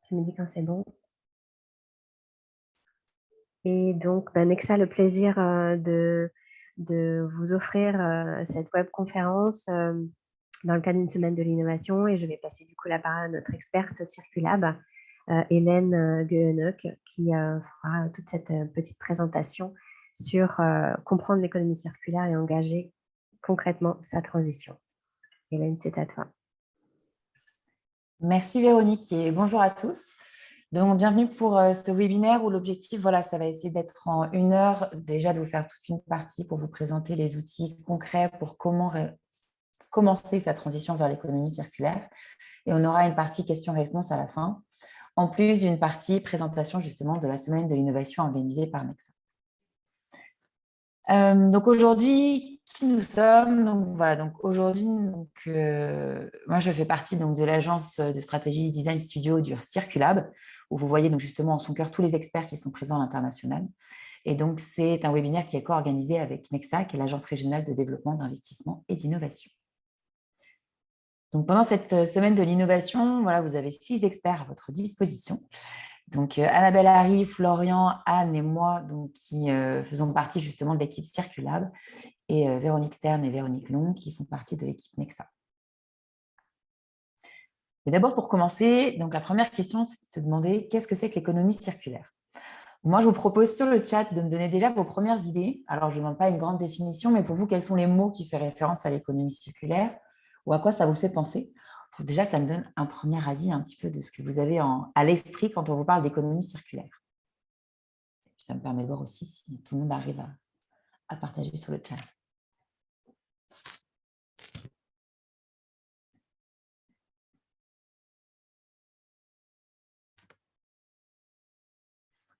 Tu me dis quand c'est bon. Et donc, Nexa a le plaisir de vous offrir cette webconférence dans le cadre d'une semaine de l'innovation. Et je vais passer du coup la parole à notre experte Circulab, Hélène Gueheneuc, qui fera toute cette petite présentation sur comprendre l'économie circulaire et engager concrètement sa transition. Hélène, c'est à toi. Merci Véronique et bonjour à tous. Donc, bienvenue pour ce webinaire où l'objectif, voilà, ça va essayer d'être en 1 heure, déjà de vous faire toute une partie pour vous présenter les outils concrets pour commencer sa transition vers l'économie circulaire. Et on aura une partie questions-réponses à la fin, en plus d'une partie présentation justement de la semaine de l'innovation organisée par Nexa. Donc aujourd'hui, qui nous sommes? Donc voilà, donc aujourd'hui, moi je fais partie donc de l'agence de stratégie design studio du Circulab, où vous voyez donc justement en son cœur tous les experts qui sont présents à l'international. Et donc c'est un webinaire qui est co-organisé avec Nexa, qui est l'agence régionale de développement, d'investissement et d'innovation. Donc pendant cette semaine de l'innovation, voilà, vous avez 6 experts à votre disposition. Donc, Annabelle Harry, Florian, Anne et moi, donc, qui faisons partie justement de l'équipe Circulab, et Véronique Stern et Véronique Long, qui font partie de l'équipe Nexa. Et d'abord, pour commencer, donc, la première question, c'est de se demander qu'est-ce que c'est que l'économie circulaire? Moi, je vous propose sur le chat de me donner déjà vos premières idées. Alors, je ne demande pas une grande définition, mais pour vous, quels sont les mots qui font référence à l'économie circulaire ou à quoi ça vous fait penser? Déjà, ça me donne un premier avis un petit peu de ce que vous avez à l'esprit quand on vous parle d'économie circulaire. Et puis, ça me permet de voir aussi si tout le monde arrive à partager sur le chat.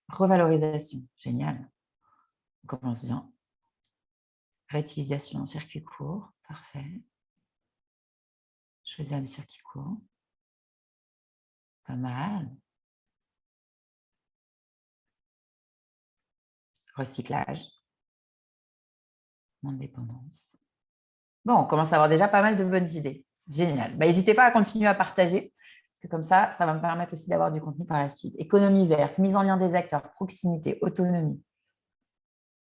Revalorisation, génial. On commence bien. Réutilisation, circuit court, parfait. Choisir des circuits courts. Pas mal. Recyclage. Moins de dépendance. Bon, on commence à avoir déjà pas mal de bonnes idées. Génial. N'hésitez pas à continuer à partager, parce que comme ça va me permettre aussi d'avoir du contenu par la suite. Économie verte, mise en lien des acteurs, proximité, autonomie.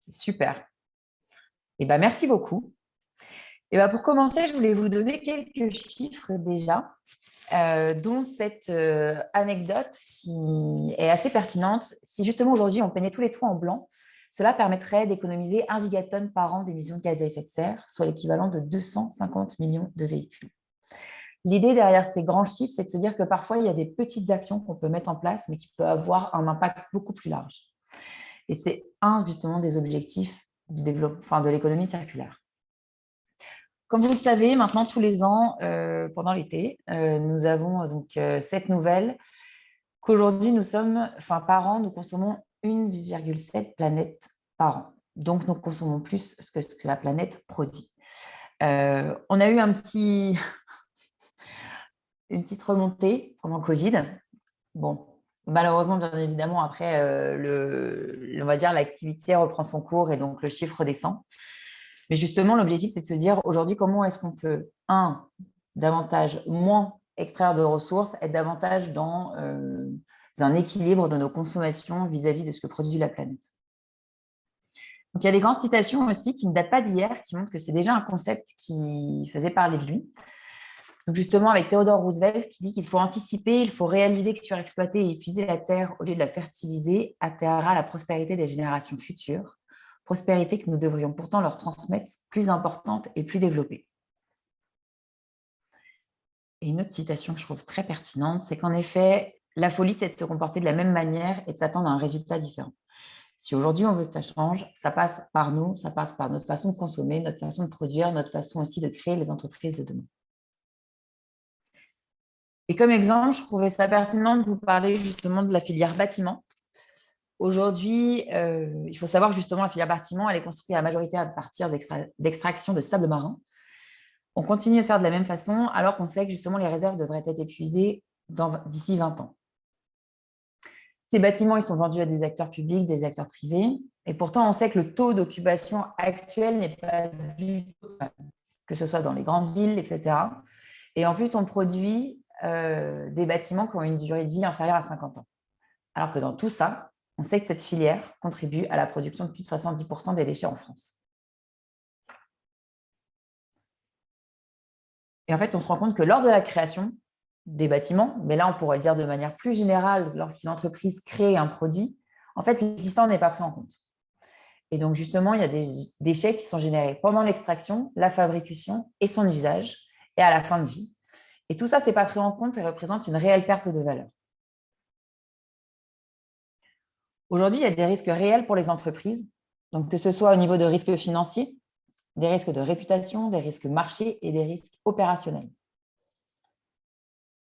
C'est super. Et merci beaucoup. Et pour commencer, je voulais vous donner quelques chiffres déjà, dont cette anecdote qui est assez pertinente. Si justement aujourd'hui on peignait tous les toits en blanc, cela permettrait d'économiser 1 gigatonne par an d'émissions de gaz à effet de serre, soit l'équivalent de 250 millions de véhicules. L'idée derrière ces grands chiffres, c'est de se dire que parfois, il y a des petites actions qu'on peut mettre en place, mais qui peuvent avoir un impact beaucoup plus large. Et c'est justement des objectifs du développement, de l'économie circulaire. Comme vous le savez, maintenant, tous les ans, pendant l'été, nous avons donc cette nouvelle qu'aujourd'hui, par an, nous consommons 1,7 planètes par an. Donc, nous consommons plus que ce que la planète produit. On a eu une petite remontée pendant Covid. Bon, malheureusement, bien évidemment, après, on va dire l'activité reprend son cours et donc le chiffre descend. Mais justement, l'objectif, c'est de se dire aujourd'hui, comment est-ce qu'on peut, davantage moins extraire de ressources, être davantage dans un équilibre de nos consommations vis-à-vis de ce que produit la planète. Donc, il y a des grandes citations aussi qui ne datent pas d'hier, qui montrent que c'est déjà un concept qui faisait parler de lui. Donc justement, avec Theodore Roosevelt qui dit qu'il faut anticiper, il faut réaliser que surexploiter et épuiser la terre au lieu de la fertiliser atteindra la prospérité des générations futures, prospérité que nous devrions pourtant leur transmettre plus importante et plus développée. Et une autre citation que je trouve très pertinente, c'est qu'en effet, la folie, c'est de se comporter de la même manière et de s'attendre à un résultat différent. Si aujourd'hui on veut que ça change, ça passe par nous, ça passe par notre façon de consommer, notre façon de produire, notre façon aussi de créer les entreprises de demain. Et comme exemple, je trouvais ça pertinent de vous parler justement de la filière bâtiment. Aujourd'hui, il faut savoir que justement la filière bâtiment, elle est construite à la majorité à partir d'extraction de sable marin. On continue de faire de la même façon alors qu'on sait que justement les réserves devraient être épuisées d'ici 20 ans. Ces bâtiments, ils sont vendus à des acteurs publics, des acteurs privés. Et pourtant, on sait que le taux d'occupation actuel n'est pas du tout, que ce soit dans les grandes villes, etc. Et en plus, on produit des bâtiments qui ont une durée de vie inférieure à 50 ans. Alors que dans tout ça, on sait que cette filière contribue à la production de plus de 70% des déchets en France. Et en fait, on se rend compte que lors de la création des bâtiments, mais là, on pourrait le dire de manière plus générale, lorsqu'une entreprise crée un produit, en fait, l'existant n'est pas pris en compte. Et donc, justement, il y a des déchets qui sont générés pendant l'extraction, la fabrication et son usage, et à la fin de vie. Et tout ça, ce n'est pas pris en compte et représente une réelle perte de valeur. Aujourd'hui, il y a des risques réels pour les entreprises, donc que ce soit au niveau de risques financiers, des risques de réputation, des risques marchés et des risques opérationnels.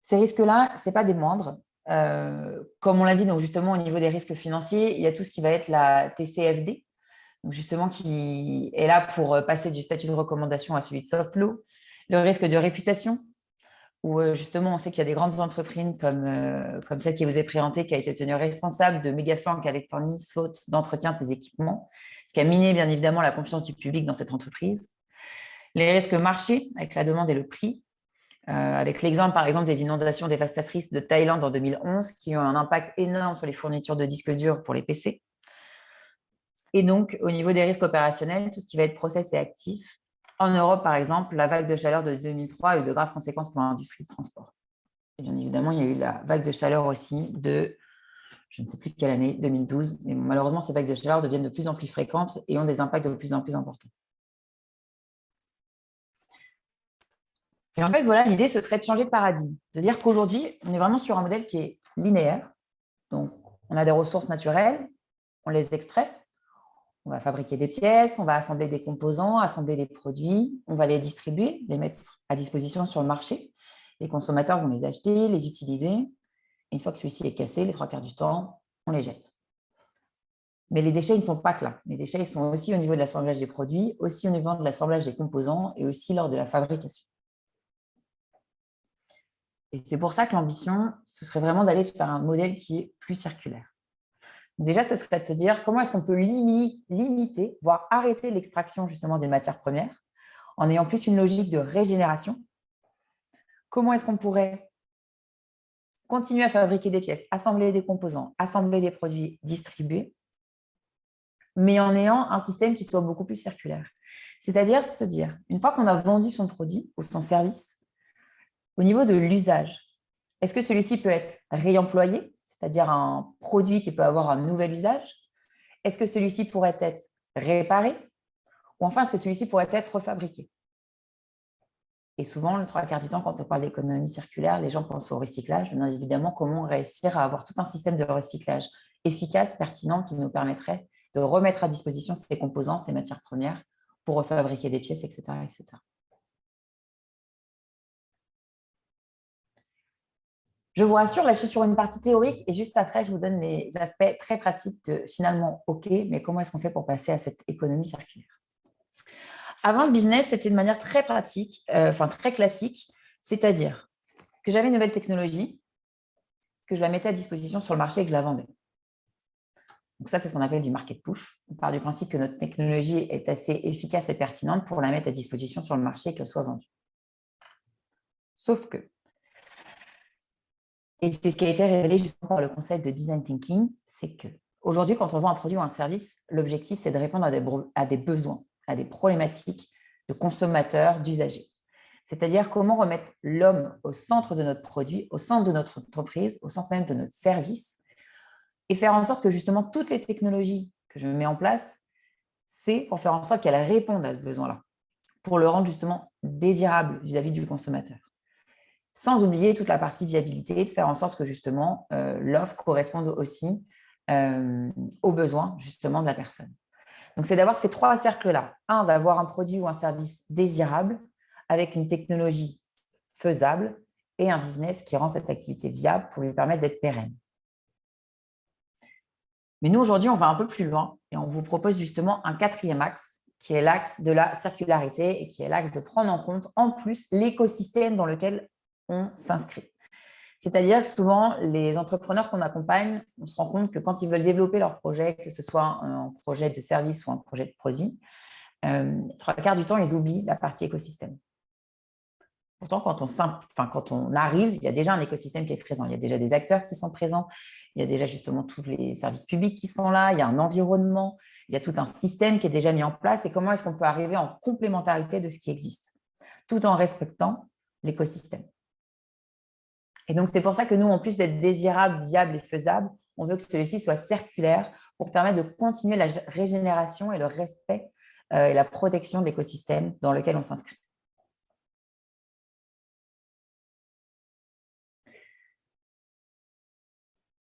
Ces risques-là, ce n'est pas des moindres. Comme on l'a dit, donc justement, au niveau des risques financiers, il y a tout ce qui va être la TCFD, donc justement qui est là pour passer du statut de recommandation à celui de soft law. Le risque de réputation, où justement on sait qu'il y a des grandes entreprises comme celle qui vous est présentée, qui a été tenue responsable de méga flancs avec fournis faute d'entretien de ses équipements, ce qui a miné bien évidemment la confiance du public dans cette entreprise. Les risques marchés, avec la demande et le prix, avec l'exemple par exemple des inondations dévastatrices de Thaïlande en 2011, qui ont un impact énorme sur les fournitures de disques durs pour les PC. Et donc, au niveau des risques opérationnels, tout ce qui va être process et actif. En Europe, par exemple, la vague de chaleur de 2003 a eu de graves conséquences pour l'industrie de transport. Et bien évidemment, il y a eu la vague de chaleur aussi de, je ne sais plus quelle année, 2012. Mais malheureusement, ces vagues de chaleur deviennent de plus en plus fréquentes et ont des impacts de plus en plus importants. Et en fait, voilà, l'idée, ce serait de changer de paradigme, de dire qu'aujourd'hui, on est vraiment sur un modèle qui est linéaire. Donc, on a des ressources naturelles, on les extrait, on va fabriquer des pièces, on va assembler des composants, assembler des produits, on va les distribuer, les mettre à disposition sur le marché. Les consommateurs vont les acheter, les utiliser. Et une fois que celui-ci est cassé, les 3/4 du temps, on les jette. Mais les déchets, ils ne sont pas que là. Les déchets, ils sont aussi au niveau de l'assemblage des produits, aussi au niveau de l'assemblage des composants et aussi lors de la fabrication. Et c'est pour ça que l'ambition, ce serait vraiment d'aller vers un modèle qui est plus circulaire. Déjà, ce serait de se dire comment est-ce qu'on peut limiter, voire arrêter l'extraction justement des matières premières en ayant plus une logique de régénération. Comment est-ce qu'on pourrait continuer à fabriquer des pièces, assembler des composants, assembler des produits, distribuer, mais en ayant un système qui soit beaucoup plus circulaire. C'est-à-dire de se dire, une fois qu'on a vendu son produit ou son service, au niveau de l'usage, est-ce que celui-ci peut être réemployé, c'est-à-dire un produit qui peut avoir un nouvel usage? Est-ce que celui-ci pourrait être réparé? Ou enfin, est-ce que celui-ci pourrait être refabriqué? Et souvent, le 3/4 du temps, quand on parle d'économie circulaire, les gens pensent au recyclage. Donc, bien évidemment, comment réussir à avoir tout un système de recyclage efficace, pertinent, qui nous permettrait de remettre à disposition ces composants, ces matières premières, pour refabriquer des pièces, etc., etc. Je vous rassure, là, je suis sur une partie théorique et juste après, je vous donne les aspects très pratiques de finalement, OK, mais comment est-ce qu'on fait pour passer à cette économie circulaire? Avant le business, c'était de manière très pratique, très classique, c'est-à-dire que j'avais une nouvelle technologie, que je la mettais à disposition sur le marché et que je la vendais. Donc ça, c'est ce qu'on appelle du market push. On part du principe que notre technologie est assez efficace et pertinente pour la mettre à disposition sur le marché et qu'elle soit vendue. Sauf que, et c'est ce qui a été révélé justement par le concept de design thinking, c'est que aujourd'hui, quand on vend un produit ou un service, l'objectif, c'est de répondre à des besoins, à des problématiques de consommateurs, d'usagers. C'est-à-dire comment remettre l'homme au centre de notre produit, au centre de notre entreprise, au centre même de notre service, et faire en sorte que justement toutes les technologies que je mets en place, c'est pour faire en sorte qu'elles répondent à ce besoin-là, pour le rendre justement désirable vis-à-vis du consommateur. Sans oublier toute la partie viabilité, de faire en sorte que justement l'offre corresponde aussi aux besoins justement de la personne. Donc, c'est d'avoir ces 3 cercles-là. Un, d'avoir un produit ou un service désirable avec une technologie faisable et un business qui rend cette activité viable pour lui permettre d'être pérenne. Mais nous, aujourd'hui, on va un peu plus loin et on vous propose justement un 4e axe qui est l'axe de la circularité et qui est l'axe de prendre en compte en plus l'écosystème dans lequel on s'inscrit. C'est-à-dire que souvent, les entrepreneurs qu'on accompagne, on se rend compte que quand ils veulent développer leur projet, que ce soit un projet de service ou un projet de produit, 3/4 du temps, ils oublient la partie écosystème. Pourtant, quand on arrive, il y a déjà un écosystème qui est présent. Il y a déjà des acteurs qui sont présents. Il y a déjà justement tous les services publics qui sont là. Il y a un environnement. Il y a tout un système qui est déjà mis en place. Et comment est-ce qu'on peut arriver en complémentarité de ce qui existe, tout en respectant l'écosystème. Et donc, c'est pour ça que nous, en plus d'être désirable, viable et faisable, on veut que celui-ci soit circulaire pour permettre de continuer la régénération et le respect et la protection de l'écosystème dans lequel on s'inscrit.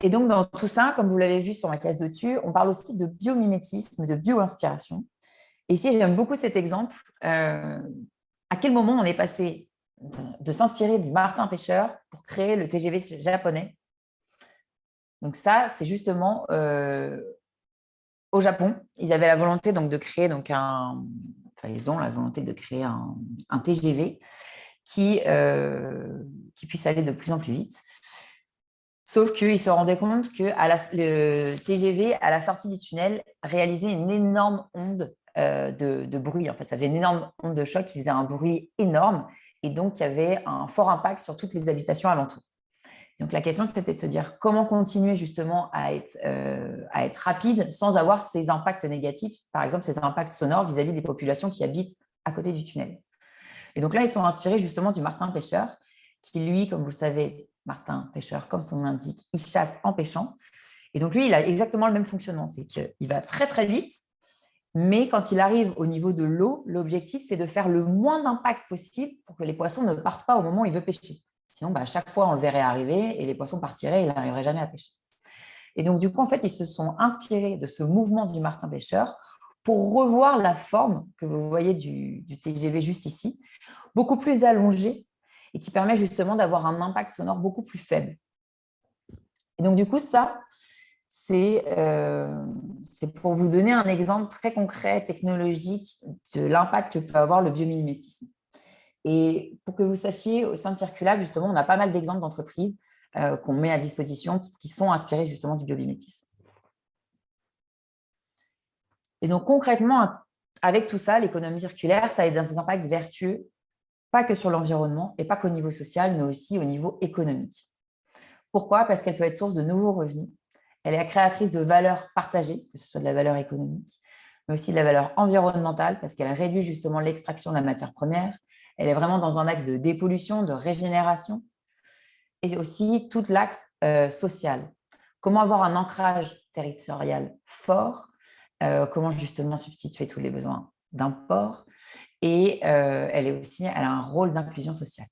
Et donc, dans tout ça, comme vous l'avez vu sur ma case dessus, on parle aussi de biomimétisme, de bio-inspiration. Et ici, j'aime beaucoup cet exemple. À quel moment on est passé de s'inspirer du martin pêcheur pour créer le TGV japonais? Donc ça, c'est justement au Japon. Ils avaient la volonté donc, de créer ils ont la volonté de créer un TGV qui puisse aller de plus en plus vite. Sauf qu'ils se rendaient compte que le TGV, à la sortie du tunnel, réalisait une énorme onde de bruit. En fait, ça faisait une énorme onde de choc qui faisait un bruit énorme. Et donc, il y avait un fort impact sur toutes les habitations alentour. Donc, la question, c'était de se dire comment continuer justement à être rapide sans avoir ces impacts négatifs, par exemple, ces impacts sonores vis-à-vis des populations qui habitent à côté du tunnel. Et donc là, ils sont inspirés justement du martin pêcheur, qui lui, comme vous le savez, martin pêcheur, comme son nom l'indique, il chasse en pêchant. Et donc lui, il a exactement le même fonctionnement, c'est qu'il va très très vite, mais quand il arrive au niveau de l'eau, l'objectif, c'est de faire le moins d'impact possible pour que les poissons ne partent pas au moment où il veut pêcher. Sinon, à chaque fois, on le verrait arriver et les poissons partiraient et il n'arriverait jamais à pêcher. Et donc, du coup, en fait, ils se sont inspirés de ce mouvement du martin pêcheur pour revoir la forme que vous voyez du TGV juste ici, beaucoup plus allongée et qui permet justement d'avoir un impact sonore beaucoup plus faible. Et donc, du coup, ça, c'est pour vous donner un exemple très concret, technologique, de l'impact que peut avoir le biomimétisme. Et pour que vous sachiez, au sein de Circulab, justement, on a pas mal d'exemples d'entreprises qu'on met à disposition qui sont inspirées justement du biomimétisme. Et donc, concrètement, avec tout ça, l'économie circulaire, ça a des impacts vertueux, pas que sur l'environnement et pas qu'au niveau social, mais aussi au niveau économique. Pourquoi? Parce qu'elle peut être source de nouveaux revenus. Elle est la créatrice de valeurs partagées, que ce soit de la valeur économique, mais aussi de la valeur environnementale, parce qu'elle réduit justement l'extraction de la matière première. Elle est vraiment dans un axe de dépollution, de régénération, et aussi tout l'axe social. Comment avoir un ancrage territorial fort, comment justement substituer tous les besoins d'un port, et elle a un rôle d'inclusion sociale.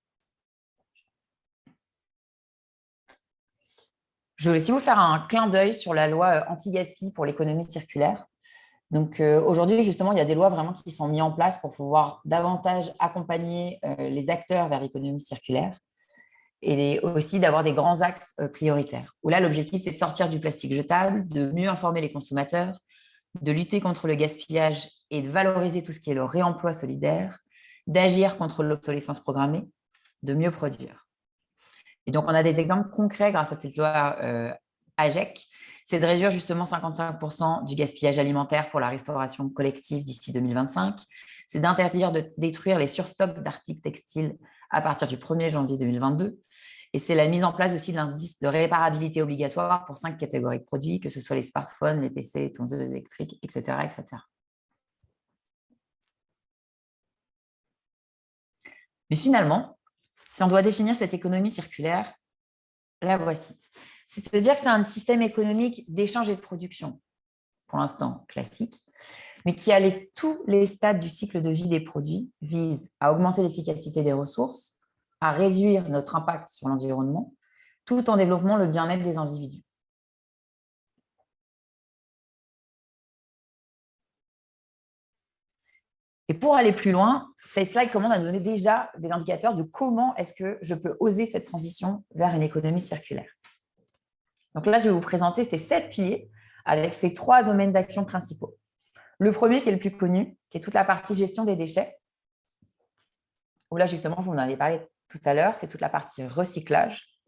Je voulais aussi vous faire un clin d'œil sur la loi anti-gaspi pour l'économie circulaire. Donc aujourd'hui, justement, il y a des lois vraiment qui sont mises en place pour pouvoir davantage accompagner les acteurs vers l'économie circulaire et aussi d'avoir des grands axes prioritaires. Où là, l'objectif, c'est de sortir du plastique jetable, de mieux informer les consommateurs, de lutter contre le gaspillage et de valoriser tout ce qui est le réemploi solidaire, d'agir contre l'obsolescence programmée, de mieux produire. Et donc, on a des exemples concrets grâce à cette loi AGEC, c'est de réduire justement 55% du gaspillage alimentaire pour la restauration collective d'ici 2025. C'est d'interdire de détruire les surstocks d'articles textiles à partir du 1er janvier 2022. Et c'est la mise en place aussi de l'indice de réparabilité obligatoire pour 5 catégories de produits, que ce soit les smartphones, les PC, les tondeuses électriques, etc., etc. Mais finalement, si on doit définir cette économie circulaire, la voici. C'est de se dire que c'est un système économique d'échange et de production, pour l'instant classique, mais qui, à tous les stades du cycle de vie des produits, vise à augmenter l'efficacité des ressources, à réduire notre impact sur l'environnement, tout en développant le bien-être des individus. Et pour aller plus loin, cette slide commence à donner déjà des indicateurs de comment est-ce que je peux oser cette transition vers une économie circulaire. Donc là, je vais vous présenter ces 7 piliers avec ces 3 domaines d'action principaux. Le premier, qui est le plus connu, qui est toute la partie gestion des déchets, où là, justement, vous en avez parlé tout à l'heure, c'est toute la partie recyclage,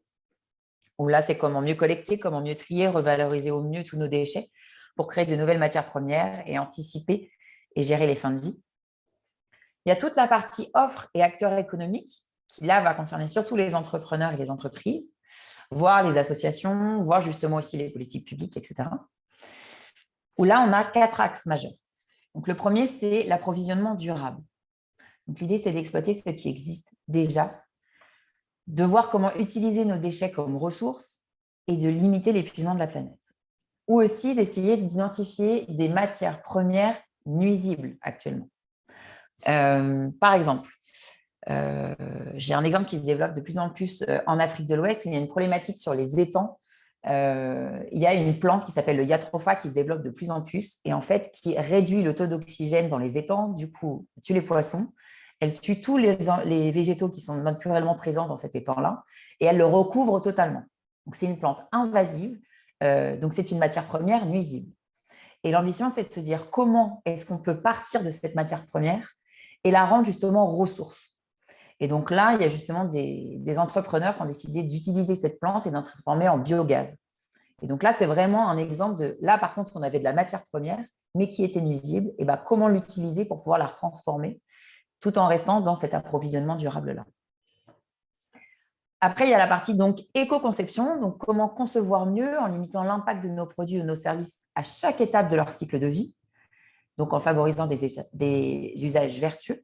où là, c'est comment mieux collecter, comment mieux trier, revaloriser au mieux tous nos déchets pour créer de nouvelles matières premières et anticiper et gérer les fins de vie. Il y a toute la partie offre et acteurs économiques, qui là va concerner surtout les entrepreneurs et les entreprises, voire les associations, voire justement aussi les politiques publiques, etc. Où là, on a 4 axes majeurs. Donc, le premier, c'est l'approvisionnement durable. Donc, l'idée, c'est d'exploiter ce qui existe déjà, de voir comment utiliser nos déchets comme ressources et de limiter l'épuisement de la planète. Ou aussi d'essayer d'identifier des matières premières nuisibles actuellement. Par exemple, j'ai un exemple qui se développe de plus en plus en Afrique de l'Ouest où il y a une problématique sur les étangs. Il y a une plante qui s'appelle le Jatropha qui se développe de plus en plus et en fait qui réduit le taux d'oxygène dans les étangs, du coup, elle tue les poissons, elle tue tous les végétaux qui sont naturellement présents dans cet étang-là et elle le recouvre totalement. Donc, c'est une plante invasive, donc c'est une matière première nuisible. Et l'ambition, c'est de se dire comment est-ce qu'on peut partir de cette matière première et la rendre justement ressource. Et donc là, il y a justement des entrepreneurs qui ont décidé d'utiliser cette plante et d'en transformer en biogaz. Et donc là, c'est vraiment un exemple de… Là, par contre, on avait de la matière première, mais qui était nuisible. Et ben, comment l'utiliser pour pouvoir la transformer tout en restant dans cet approvisionnement durable-là. Après, il y a la partie donc éco-conception, donc comment concevoir mieux en limitant l'impact de nos produits ou de nos services à chaque étape de leur cycle de vie, donc en favorisant des usages vertueux.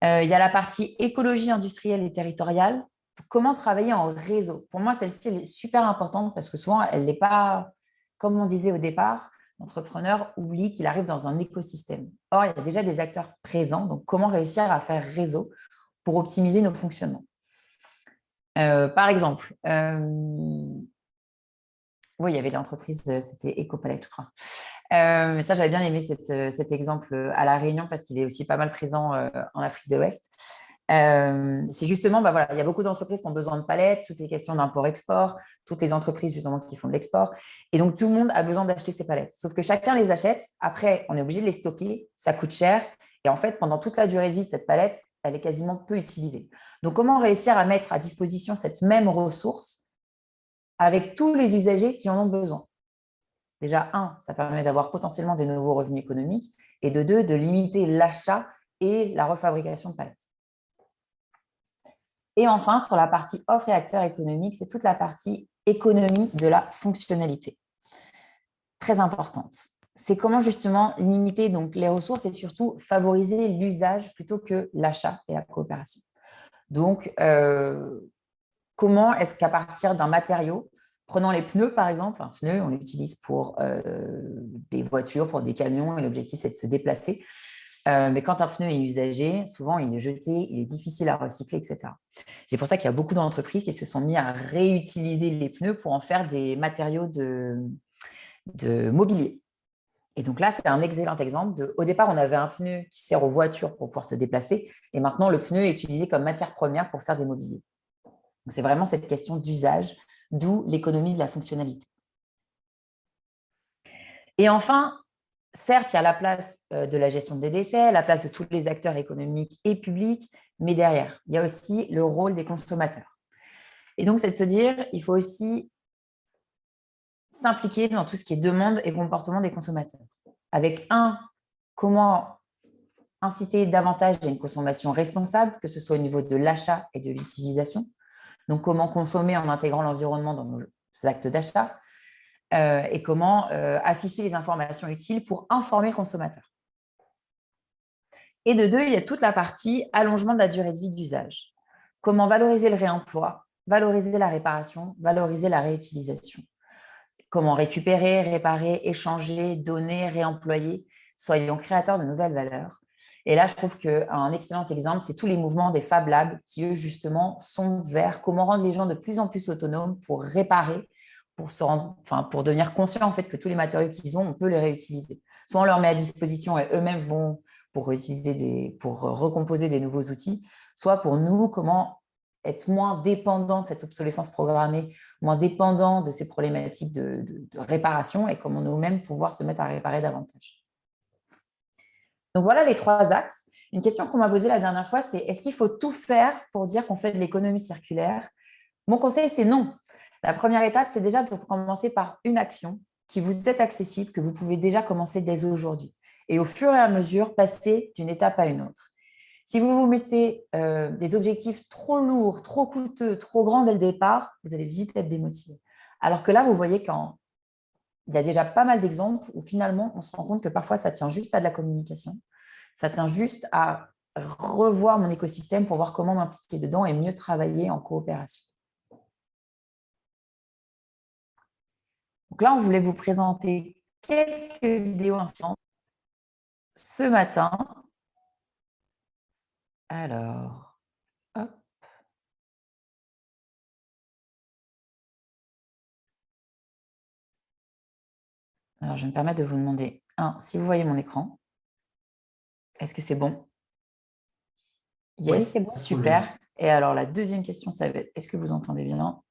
Il y a la partie écologie industrielle et territoriale, comment travailler en réseau. Pour moi, celle-ci est super importante parce que souvent, elle n'est pas, comme on disait au départ, l'entrepreneur oublie qu'il arrive dans un écosystème. Or, il y a déjà des acteurs présents, donc comment réussir à faire réseau pour optimiser nos fonctionnements. Par exemple, oui, il y avait l'entreprise, c'était Ecopalette, je crois. Mais ça, j'avais bien aimé cet exemple à La Réunion parce qu'il est aussi pas mal présent en Afrique de l'Ouest. C'est justement, voilà, il y a beaucoup d'entreprises qui ont besoin de palettes, toutes les questions d'import-export, toutes les entreprises justement qui font de l'export. Et donc, tout le monde a besoin d'acheter ces palettes. Sauf que chacun les achète. Après, on est obligé de les stocker. Ça coûte cher. Et en fait, pendant toute la durée de vie de cette palette, elle est quasiment peu utilisée. Donc, comment réussir à mettre à disposition cette même ressource avec tous les usagers qui en ont besoin? Déjà, ça permet d'avoir potentiellement des nouveaux revenus économiques. Et de deux, de limiter l'achat et la refabrication de palettes. Et enfin, sur la partie offre et acteurs économiques, c'est toute la partie économie de la fonctionnalité. Très importante. C'est comment justement limiter donc, les ressources et surtout favoriser l'usage plutôt que l'achat et la coopération. Donc, comment est-ce qu'à partir d'un matériau, prenons les pneus par exemple, un pneu, on l'utilise pour des voitures, pour des camions, et l'objectif c'est de se déplacer. Mais quand un pneu est usagé, souvent il est jeté, il est difficile à recycler, etc. C'est pour ça qu'il y a beaucoup d'entreprises qui se sont mis à réutiliser les pneus pour en faire des matériaux de mobilier. Et donc là, c'est un excellent exemple. Au départ, on avait un pneu qui sert aux voitures pour pouvoir se déplacer, et maintenant le pneu est utilisé comme matière première pour faire des mobiliers. Donc, c'est vraiment cette question d'usage, d'où l'économie de la fonctionnalité. Et enfin, certes, il y a la place de la gestion des déchets, la place de tous les acteurs économiques et publics, mais derrière, il y a aussi le rôle des consommateurs. Et donc, c'est de se dire, il faut aussi s'impliquer dans tout ce qui est demande et comportement des consommateurs. Avec comment inciter davantage à une consommation responsable, que ce soit au niveau de l'achat et de l'utilisation. Donc, comment consommer en intégrant l'environnement dans nos actes d'achat. Et comment afficher les informations utiles pour informer le consommateur. Et de deux, il y a toute la partie allongement de la durée de vie d'usage. Comment valoriser le réemploi, valoriser la réparation, valoriser la réutilisation. Comment récupérer, réparer, échanger, donner, réemployer, soyons créateurs de nouvelles valeurs. Et là, je trouve qu'un excellent exemple, c'est tous les mouvements des Fab Labs qui, eux, justement, sont vers comment rendre les gens de plus en plus autonomes pour réparer, pour devenir conscient en fait, que tous les matériaux qu'ils ont, on peut les réutiliser. Soit on leur met à disposition et eux-mêmes vont pour recomposer des nouveaux outils, soit pour nous, comment être moins dépendant de cette obsolescence programmée, moins dépendant de ces problématiques de réparation et comment nous-mêmes pouvoir se mettre à réparer davantage. Donc voilà les 3 axes. Une question qu'on m'a posée la dernière fois, c'est est-ce qu'il faut tout faire pour dire qu'on fait de l'économie circulaire? Mon conseil, c'est non. La première étape, c'est déjà de commencer par une action qui vous est accessible, que vous pouvez déjà commencer dès aujourd'hui. Et au fur et à mesure, passer d'une étape à une autre. Si vous vous mettez des objectifs trop lourds, trop coûteux, trop grands dès le départ, vous allez vite être démotivé. Alors que là, vous voyez qu'il y a déjà pas mal d'exemples où finalement, on se rend compte que parfois, ça tient juste à de la communication. Ça tient juste à revoir mon écosystème pour voir comment m'impliquer dedans et mieux travailler en coopération. Donc là, on voulait vous présenter quelques vidéos inspirantes ce matin. Alors, hop. Alors, je vais me permettre de vous demander, si vous voyez mon écran, est-ce que c'est bon? Yes, Oui, c'est bon. super. Et alors, la deuxième question, ça va être, est-ce que vous entendez bien?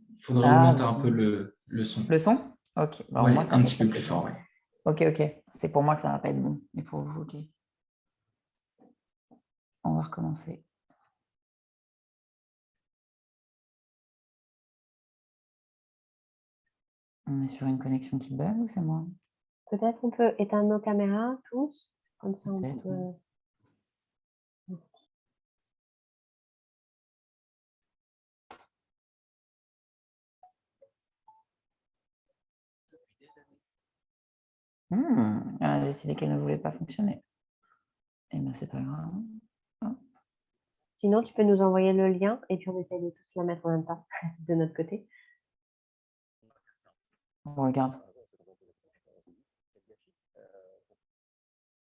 Il faudrait augmenter un peu le son. Le son? Ok. Alors, Ouais, moi, ça un me petit peu plus fort. Ouais. Ok. C'est pour moi que ça ne va pas être bon. Mais pour vous, ok. On va recommencer. On est sur une connexion qui bug ou c'est moi? Peut-être on peut éteindre nos caméras tous, comme ça on Peut-être. peut... Merci. Elle a décidé qu'elle ne voulait pas fonctionner. Eh bien, c'est pas grave. Hop. Sinon, tu peux nous envoyer le lien et puis on essaye de tous la mettre en même temps de notre côté. On regarde.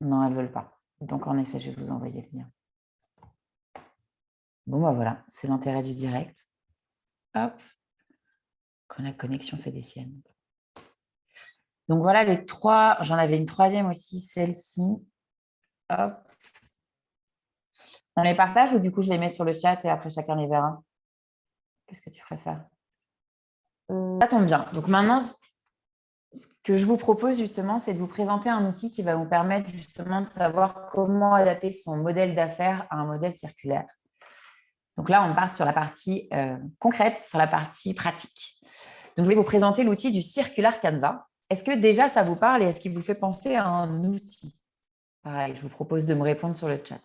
Non, elles ne veulent pas. Donc, en effet, je vais vous envoyer le lien. Bon, bah voilà, c'est l'intérêt du direct. Hop. Quand la connexion fait des siennes. Donc, voilà les trois. J'en avais une troisième aussi, celle-ci. Hop. On les partage ou du coup, je les mets sur le chat et après, chacun les verra? Qu'est-ce que tu préfères? Ça tombe bien. Donc, maintenant, ce que je vous propose justement, c'est de vous présenter un outil qui va vous permettre justement de savoir comment adapter son modèle d'affaires à un modèle circulaire. Donc là, on part sur la partie concrète, sur la partie pratique. Donc, je vais vous présenter l'outil du Circular Canva. Est-ce que déjà, ça vous parle et est-ce qu'il vous fait penser à un outil? Pareil, je vous propose de me répondre sur le chat.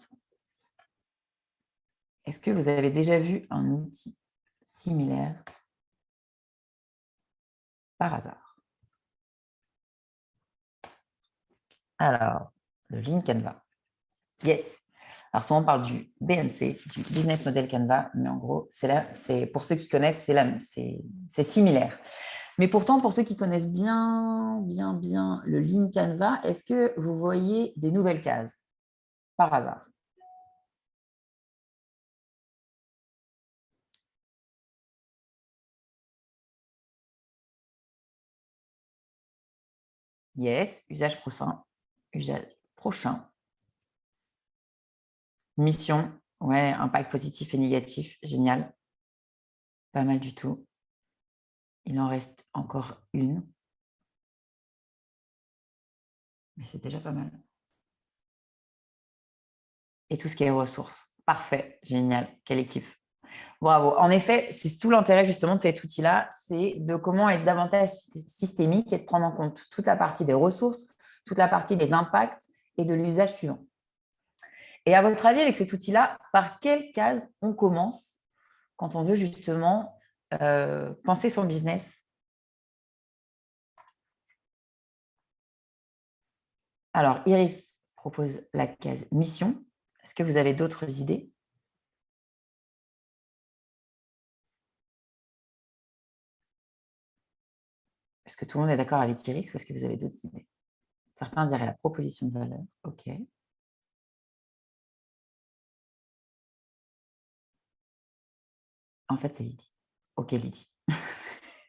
Est-ce que vous avez déjà vu un outil similaire par hasard? Alors, le Lean Canva. Yes. Alors, souvent, on parle du BMC, du Business Model Canva, mais en gros, c'est pour ceux qui connaissent, c'est similaire. Mais pourtant, pour ceux qui connaissent bien le Lean Canva, est-ce que vous voyez des nouvelles cases par hasard? Yes, usage prochain. Mission, ouais, impact positif et négatif, génial. Pas mal du tout. Il en reste encore une. Mais c'est déjà pas mal. Et tout ce qui est ressources. Parfait, génial, quelle équipe. Bravo. En effet, c'est tout l'intérêt justement de cet outil-là, c'est de comment être davantage systémique et de prendre en compte toute la partie des ressources, toute la partie des impacts et de l'usage suivant. Et à votre avis, avec cet outil-là, par quelle case on commence quand on veut justement penser son business? Alors, Iris propose la case mission. Est-ce que vous avez d'autres idées? Est-ce que tout le monde est d'accord avec Iris ou est-ce que vous avez d'autres idées? Certains diraient la proposition de valeur. OK. En fait, c'est Lydie. OK, Lydie.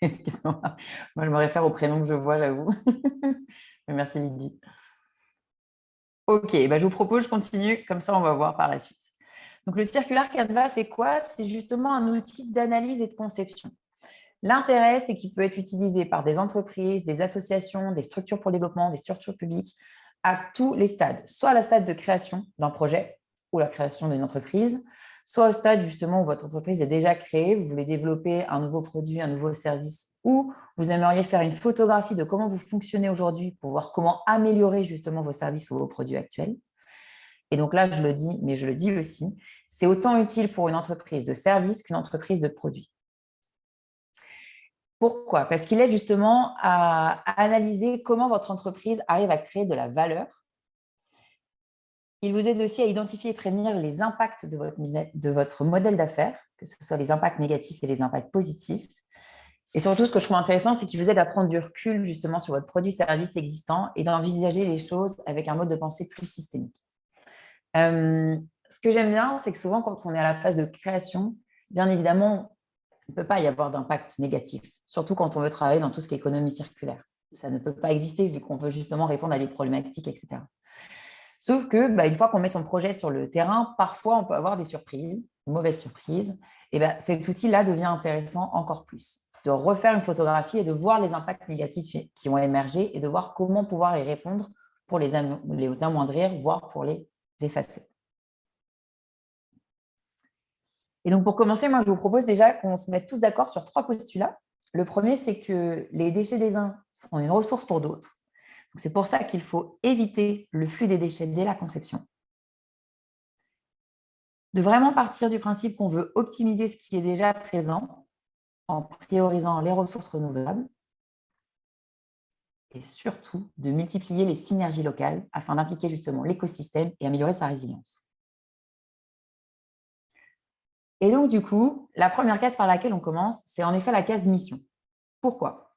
Excuse-moi. Moi, je me réfère au prénom que je vois, j'avoue. Merci, Lydie. OK, bah, je vous propose, je continue. Comme ça, on va voir par la suite. Donc, le Circular Canva, c'est quoi? C'est justement un outil d'analyse et de conception. L'intérêt, c'est qu'il peut être utilisé par des entreprises, des associations, des structures pour le développement, des structures publiques, à tous les stades. Soit à la stade de création d'un projet ou la création d'une entreprise, soit au stade justement où votre entreprise est déjà créée, vous voulez développer un nouveau produit, un nouveau service, ou vous aimeriez faire une photographie de comment vous fonctionnez aujourd'hui pour voir comment améliorer justement vos services ou vos produits actuels. Et donc là, je le dis, mais je le dis aussi, c'est autant utile pour une entreprise de service qu'une entreprise de produit. Pourquoi? Parce qu'il aide justement à analyser comment votre entreprise arrive à créer de la valeur. Il vous aide aussi à identifier et prévenir les impacts de votre modèle d'affaires, que ce soit les impacts négatifs et les impacts positifs. Et surtout, ce que je trouve intéressant, c'est qu'il vous aide à prendre du recul justement sur votre produit-service existant et d'envisager les choses avec un mode de pensée plus systémique. Ce que j'aime bien, c'est que souvent, quand on est à la phase de création, bien évidemment, il ne peut pas y avoir d'impact négatif, surtout quand on veut travailler dans tout ce qui est économie circulaire. Ça ne peut pas exister vu qu'on veut justement répondre à des problématiques, etc. Sauf que, une fois qu'on met son projet sur le terrain, parfois on peut avoir des surprises, de mauvaises surprises. Et cet outil-là devient intéressant encore plus. De refaire une photographie et de voir les impacts négatifs qui ont émergé et de voir comment pouvoir y répondre pour les amoindrir, voire pour les effacer. Et donc, pour commencer, moi, je vous propose déjà qu'on se mette tous d'accord sur 3 postulats. Le premier, c'est que les déchets des uns sont une ressource pour d'autres. C'est pour ça qu'il faut éviter le flux des déchets dès la conception. De vraiment partir du principe qu'on veut optimiser ce qui est déjà présent en priorisant les ressources renouvelables. Et surtout, de multiplier les synergies locales afin d'impliquer justement l'écosystème et améliorer sa résilience. Et donc, du coup, la première case par laquelle on commence, c'est en effet la case mission. Pourquoi?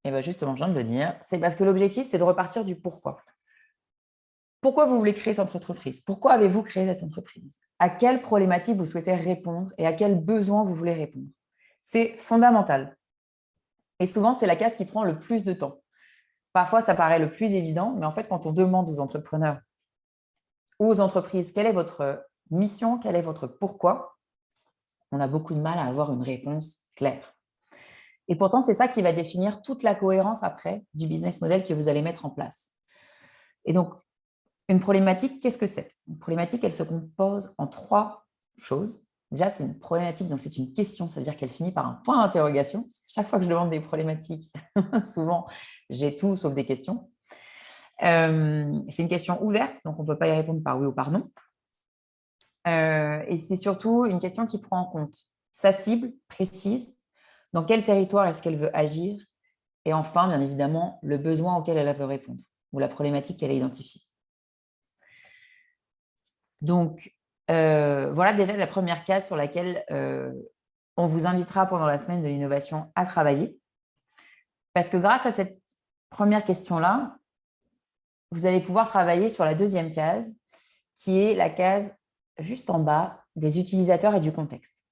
Et bien justement, je viens de le dire, c'est parce que l'objectif, c'est de repartir du pourquoi. Pourquoi vous voulez créer cette entreprise? Pourquoi avez-vous créé cette entreprise? À quelles problématiques vous souhaitez répondre et à quels besoins vous voulez répondre? C'est fondamental. Et souvent, c'est la case qui prend le plus de temps. Parfois, ça paraît le plus évident, mais en fait, quand on demande aux entrepreneurs ou aux entreprises quelle est votre mission, quel est votre pourquoi, on a beaucoup de mal à avoir une réponse claire. Et pourtant, c'est ça qui va définir toute la cohérence après du business model que vous allez mettre en place. Et donc, une problématique, qu'est-ce que c'est? Une problématique, elle se compose en 3 choses. Déjà, c'est une problématique, donc c'est une question, ça veut dire qu'elle finit par un point d'interrogation. Chaque fois que je demande des problématiques, souvent, j'ai tout sauf des questions. C'est une question ouverte, donc on ne peut pas y répondre par oui ou par non. Et c'est surtout une question qui prend en compte sa cible précise, dans quel territoire est-ce qu'elle veut agir, et enfin, bien évidemment, le besoin auquel elle veut répondre, ou la problématique qu'elle a identifiée. Donc, voilà déjà la première case sur laquelle on vous invitera pendant la semaine de l'innovation à travailler. Parce que grâce à cette première question-là, vous allez pouvoir travailler sur la deuxième case, qui est la case juste en bas des utilisateurs et du contexte.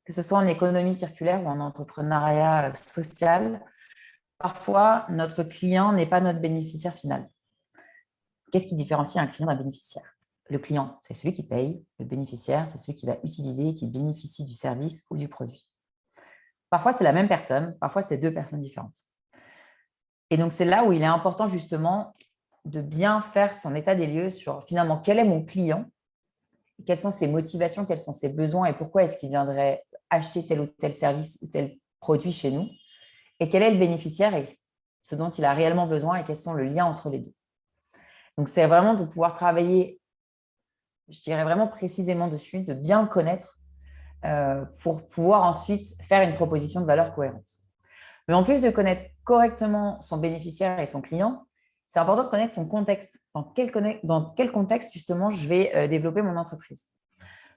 Que ce soit en économie circulaire ou en entrepreneuriat social, parfois, notre client n'est pas notre bénéficiaire final. Qu'est-ce qui différencie un client d'un bénéficiaire? Le client, c'est celui qui paye. Le bénéficiaire, c'est celui qui va utiliser, qui bénéficie du service ou du produit. Parfois, c'est la même personne. Parfois, c'est 2 personnes différentes. Et donc, c'est là où il est important justement de bien faire son état des lieux sur finalement quel est mon client, quelles sont ses motivations, quels sont ses besoins et pourquoi est-ce qu'il viendrait acheter tel ou tel service ou tel produit chez nous et quel est le bénéficiaire et ce dont il a réellement besoin et quels sont le lien entre les deux. Donc, c'est vraiment de pouvoir travailler, je dirais vraiment précisément dessus, de bien le connaître pour pouvoir ensuite faire une proposition de valeur cohérente. Mais en plus de connaître correctement son bénéficiaire et son client, c'est important de connaître son contexte. Dans quel contexte, justement, je vais développer mon entreprise.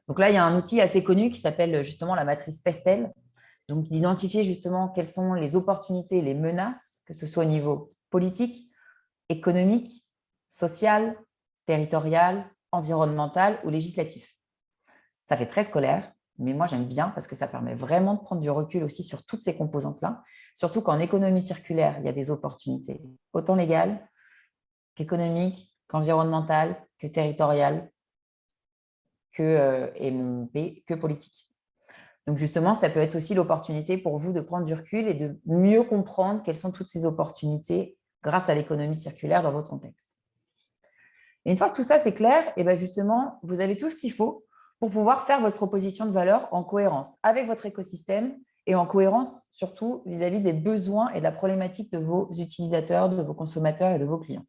Donc là, il y a un outil assez connu qui s'appelle justement la matrice Pestel. Donc, d'identifier justement quelles sont les opportunités, les menaces, que ce soit au niveau politique, économique, social, territorial, environnemental ou législatif. Ça fait très scolaire, mais moi, j'aime bien parce que ça permet vraiment de prendre du recul aussi sur toutes ces composantes-là, surtout qu'en économie circulaire, il y a des opportunités autant légales qu'économiques, qu'environnementales, que territoriales, que politiques. Donc justement, ça peut être aussi l'opportunité pour vous de prendre du recul et de mieux comprendre quelles sont toutes ces opportunités grâce à l'économie circulaire dans votre contexte. Et une fois que tout ça, c'est clair, et bien justement, vous avez tout ce qu'il faut pour pouvoir faire votre proposition de valeur en cohérence avec votre écosystème et en cohérence surtout vis-à-vis des besoins et de la problématique de vos utilisateurs, de vos consommateurs et de vos clients.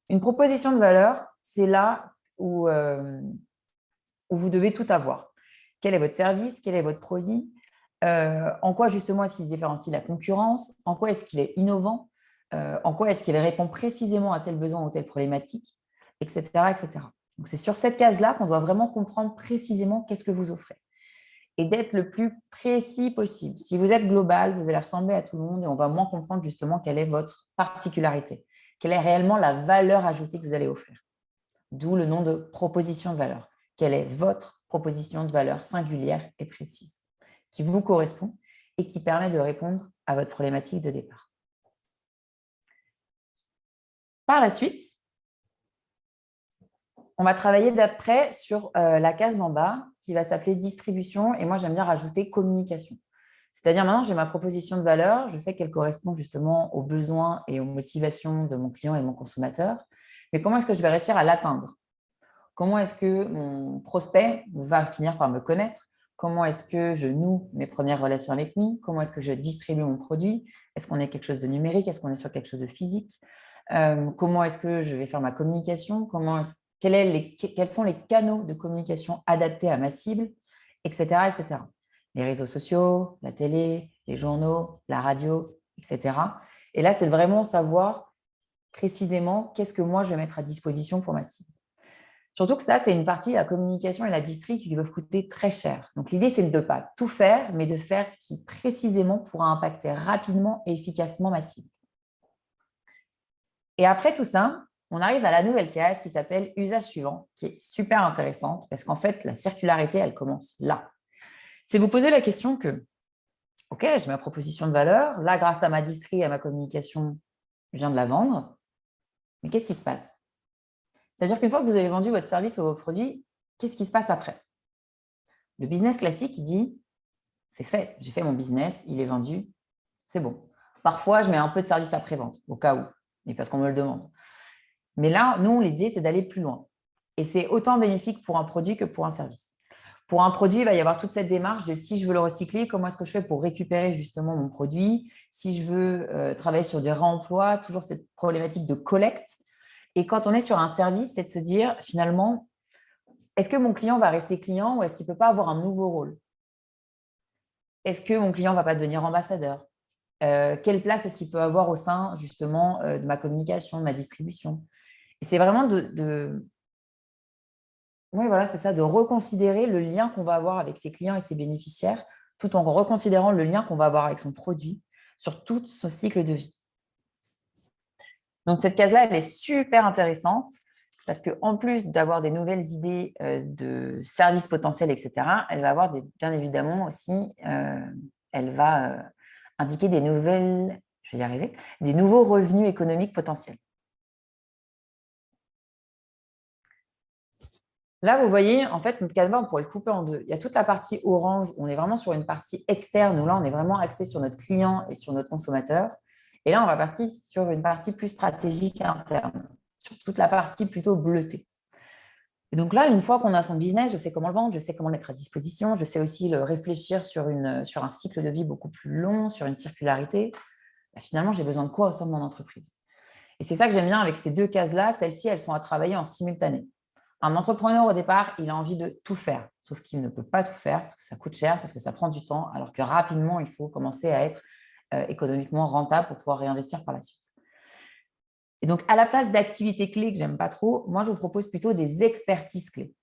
Une proposition de valeur, c'est là où vous devez tout avoir. Quel est votre service? Quel est votre produit? En quoi justement est-ce qu'il se différencie de la concurrence? En quoi est-ce qu'il est innovant? En quoi est-ce qu'il répond précisément à tel besoin ou telle problématique, etc., etc. Donc, c'est sur cette case-là qu'on doit vraiment comprendre précisément qu'est-ce que vous offrez et d'être le plus précis possible. Si vous êtes global, vous allez ressembler à tout le monde et on va moins comprendre justement quelle est votre particularité, quelle est réellement la valeur ajoutée que vous allez offrir. D'où le nom de proposition de valeur. Quelle est votre proposition de valeur singulière et précise qui vous correspond et qui permet de répondre à votre problématique de départ. Par la suite, on va travailler d'après sur la case d'en bas qui va s'appeler distribution et moi j'aime bien rajouter communication. C'est-à-dire maintenant j'ai ma proposition de valeur, je sais qu'elle correspond justement aux besoins et aux motivations de mon client et de mon consommateur, mais comment est-ce que je vais réussir à l'atteindre? Comment est-ce que mon prospect va finir par me connaître? Comment est-ce que je noue mes premières relations avec lui? Comment est-ce que je distribue mon produit? Est-ce qu'on est quelque chose de numérique? Est-ce qu'on est sur quelque chose de physique? Comment est-ce que je vais faire ma communication? Quels sont les canaux de communication adaptés à ma cible? Etc., etc. Les réseaux sociaux, la télé, les journaux, la radio, etc. Et là, c'est vraiment savoir précisément qu'est-ce que moi je vais mettre à disposition pour ma cible. Surtout que ça, c'est une partie, la communication et la distri, qui peuvent coûter très cher. Donc, l'idée, c'est de ne pas tout faire, mais de faire ce qui précisément pourra impacter rapidement et efficacement ma cible. Et après tout ça, on arrive à la nouvelle case qui s'appelle usage suivant, qui est super intéressante parce qu'en fait, la circularité, elle commence là. C'est vous poser la question que, OK, j'ai ma proposition de valeur. Là, grâce à ma distri et à ma communication, je viens de la vendre. Mais qu'est-ce qui se passe? C'est-à-dire qu'une fois que vous avez vendu votre service ou vos produits, qu'est-ce qui se passe après? Le business classique, il dit, c'est fait, j'ai fait mon business, il est vendu, c'est bon. Parfois, je mets un peu de service après-vente, au cas où, mais parce qu'on me le demande. Mais là, nous, l'idée, c'est d'aller plus loin. Et c'est autant bénéfique pour un produit que pour un service. Pour un produit, il va y avoir toute cette démarche de si je veux le recycler, comment est-ce que je fais pour récupérer justement mon produit? Si je veux travailler sur du réemploi, toujours cette problématique de collecte. Et quand on est sur un service, c'est de se dire finalement, est-ce que mon client va rester client ou est-ce qu'il ne peut pas avoir un nouveau rôle? Est-ce que mon client ne va pas devenir ambassadeur? Quelle place est-ce qu'il peut avoir au sein justement de ma communication, de ma distribution? Et c'est vraiment oui, voilà, c'est ça, de reconsidérer le lien qu'on va avoir avec ses clients et ses bénéficiaires, tout en reconsidérant le lien qu'on va avoir avec son produit sur tout son cycle de vie. Donc, cette case-là, elle est super intéressante parce qu'en plus d'avoir des nouvelles idées de services potentiels, etc., elle va avoir bien évidemment aussi, elle va indiquer des nouvelles, je vais y arriver, des nouveaux revenus économiques potentiels. Là, vous voyez, en fait, notre canevas, on pourrait le couper en deux. Il y a toute la partie orange, où on est vraiment sur une partie externe, où là, on est vraiment axé sur notre client et sur notre consommateur. Et là, on va partir sur une partie plus stratégique et interne, sur toute la partie plutôt bleutée. Et donc là, une fois qu'on a son business, je sais comment le vendre, je sais comment le mettre à disposition, je sais aussi le réfléchir sur un cycle de vie beaucoup plus long, sur une circularité. Finalement, j'ai besoin de quoi au sein de mon entreprise? Et c'est ça que j'aime bien avec ces deux cases-là. Celles-ci, elles sont à travailler en simultané. Un entrepreneur, au départ, il a envie de tout faire, sauf qu'il ne peut pas tout faire parce que ça coûte cher, parce que ça prend du temps, alors que rapidement, il faut commencer à être économiquement rentable pour pouvoir réinvestir par la suite. Et donc, à la place d'activités clés que j'aime pas trop, moi, je vous propose plutôt des expertises clés.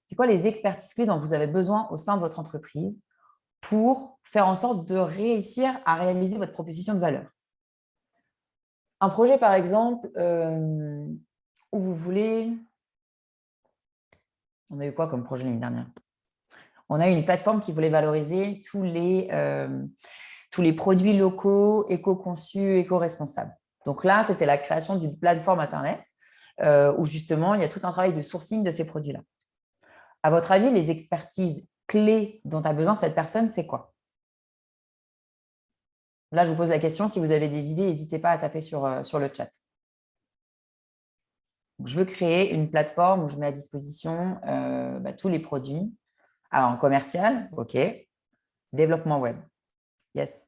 C'est quoi les expertises clés dont vous avez besoin au sein de votre entreprise pour faire en sorte de réussir à réaliser votre proposition de valeur? Un projet, par exemple, où vous voulez… On a eu quoi comme projet l'année dernière? On a eu une plateforme qui voulait valoriser tous les produits locaux, éco-conçus, éco-responsables. Donc là, c'était la création d'une plateforme Internet où justement, il y a tout un travail de sourcing de ces produits-là. À votre avis, les expertises clés dont a besoin cette personne, c'est quoi? Là, je vous pose la question. Si vous avez des idées, n'hésitez pas à taper sur le chat. Donc, je veux créer une plateforme où je mets à disposition tous les produits. Alors, en commercial, OK. Développement web, yes.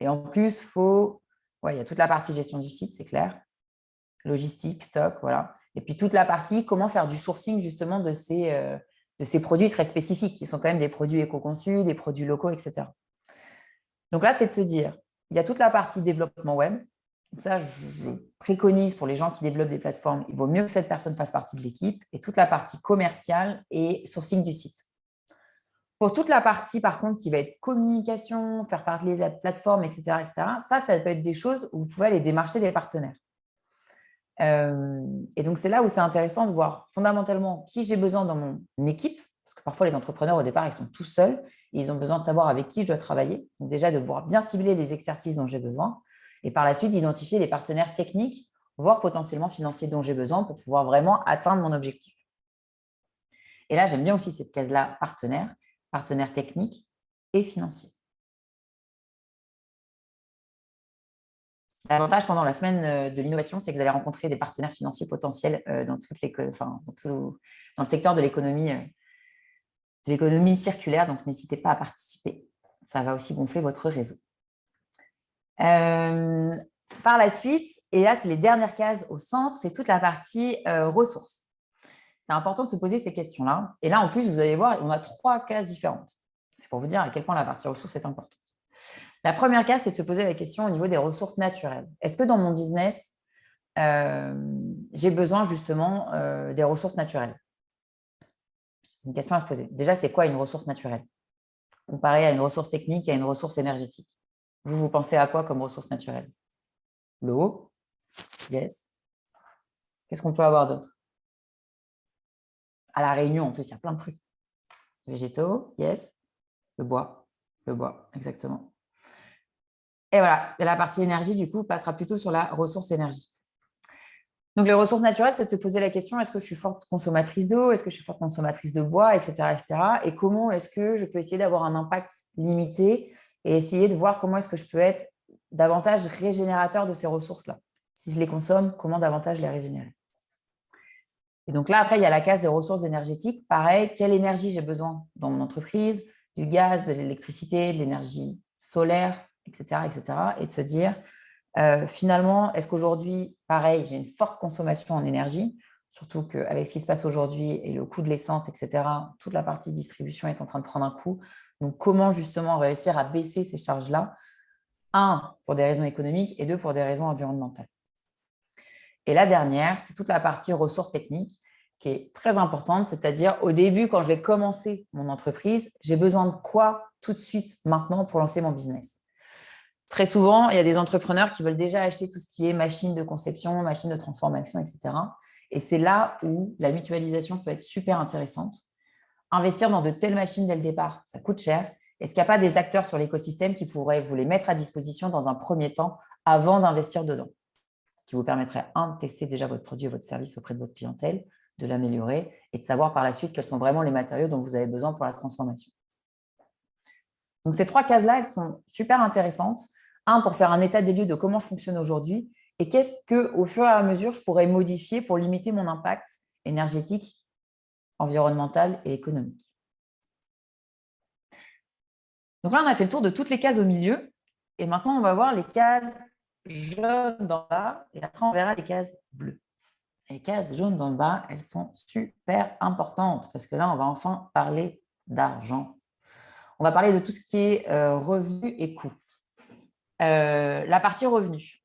Et en plus, il y a toute la partie gestion du site, c'est clair. Logistique, stock, voilà. Et puis toute la partie, comment faire du sourcing justement de ces produits très spécifiques, qui sont quand même des produits éco-conçus, des produits locaux, etc. Donc là, c'est de se dire, il y a toute la partie développement web. Donc ça, je préconise pour les gens qui développent des plateformes, il vaut mieux que cette personne fasse partie de l'équipe, et toute la partie commerciale et sourcing du site. Pour toute la partie, par contre, qui va être communication, faire parler de la plateforme, etc., ça peut être des choses où vous pouvez aller démarcher des partenaires. Et donc, c'est là où c'est intéressant de voir fondamentalement qui j'ai besoin dans mon équipe, parce que parfois, les entrepreneurs, au départ, ils sont tout seuls et ils ont besoin de savoir avec qui je dois travailler. Donc, déjà, de pouvoir bien cibler les expertises dont j'ai besoin et par la suite, d'identifier les partenaires techniques, voire potentiellement financiers dont j'ai besoin pour pouvoir vraiment atteindre mon objectif. Et là, j'aime bien aussi cette case-là, partenaire technique et financier. L'avantage pendant la semaine de l'innovation, c'est que vous allez rencontrer des partenaires financiers potentiels dans le secteur de l'économie circulaire. Donc, n'hésitez pas à participer. Ça va aussi gonfler votre réseau. Par la suite, et là, c'est les dernières cases au centre, c'est toute la partie ressources. C'est important de se poser ces questions-là. Et là, en plus, vous allez voir, on a 3 cases différentes. C'est pour vous dire à quel point la partie ressources est importante. La première case, c'est de se poser la question au niveau des ressources naturelles. Est-ce que dans mon business, j'ai besoin justement des ressources naturelles? C'est une question à se poser. Déjà, c'est quoi une ressource naturelle? Comparé à une ressource technique et à une ressource énergétique. Vous pensez à quoi comme ressource naturelle? L'eau, yes. Qu'est-ce qu'on peut avoir d'autre? À La Réunion, en plus, il y a plein de trucs. Végétaux, yes. Le bois, exactement. Et voilà, et la partie énergie, du coup, passera plutôt sur la ressource énergie. Donc, les ressources naturelles, c'est de se poser la question, est-ce que je suis forte consommatrice d'eau? Est-ce que je suis forte consommatrice de bois, etc., etc. Et comment est-ce que je peux essayer d'avoir un impact limité et essayer de voir comment est-ce que je peux être davantage régénérateur de ces ressources-là? Si je les consomme, comment davantage les régénérer? Et donc là, après, il y a la case des ressources énergétiques. Pareil, quelle énergie j'ai besoin dans mon entreprise? Du gaz, de l'électricité, de l'énergie solaire, etc., etc. Et de se dire, finalement, est-ce qu'aujourd'hui, pareil, j'ai une forte consommation en énergie, surtout qu'avec ce qui se passe aujourd'hui et le coût de l'essence, etc., toute la partie distribution est en train de prendre un coup. Donc, comment justement réussir à baisser ces charges-là? 1, pour des raisons économiques et 2, pour des raisons environnementales. Et la dernière, c'est toute la partie ressources techniques qui est très importante, c'est-à-dire au début, quand je vais commencer mon entreprise, j'ai besoin de quoi tout de suite maintenant pour lancer mon business? Très souvent, il y a des entrepreneurs qui veulent déjà acheter tout ce qui est machine de conception, machine de transformation, etc. Et c'est là où la mutualisation peut être super intéressante. Investir dans de telles machines dès le départ, ça coûte cher. Est-ce qu'il n'y a pas des acteurs sur l'écosystème qui pourraient vous les mettre à disposition dans un premier temps avant d'investir dedans? Ce qui vous permettrait, de tester déjà votre produit et votre service auprès de votre clientèle, de l'améliorer et de savoir par la suite quels sont vraiment les matériaux dont vous avez besoin pour la transformation. Donc, ces 3 cases-là, elles sont super intéressantes. 1, pour faire un état des lieux de comment je fonctionne aujourd'hui et qu'est-ce qu'au fur et à mesure, je pourrais modifier pour limiter mon impact énergétique, environnemental et économique. Donc là, on a fait le tour de toutes les cases au milieu. Et maintenant, on va voir les cases jaunes d'en bas et après, on verra les cases bleues. Les cases jaunes d'en bas, elles sont super importantes parce que là, on va enfin parler d'argent. On va parler de tout ce qui est revenus et coûts. La partie revenus.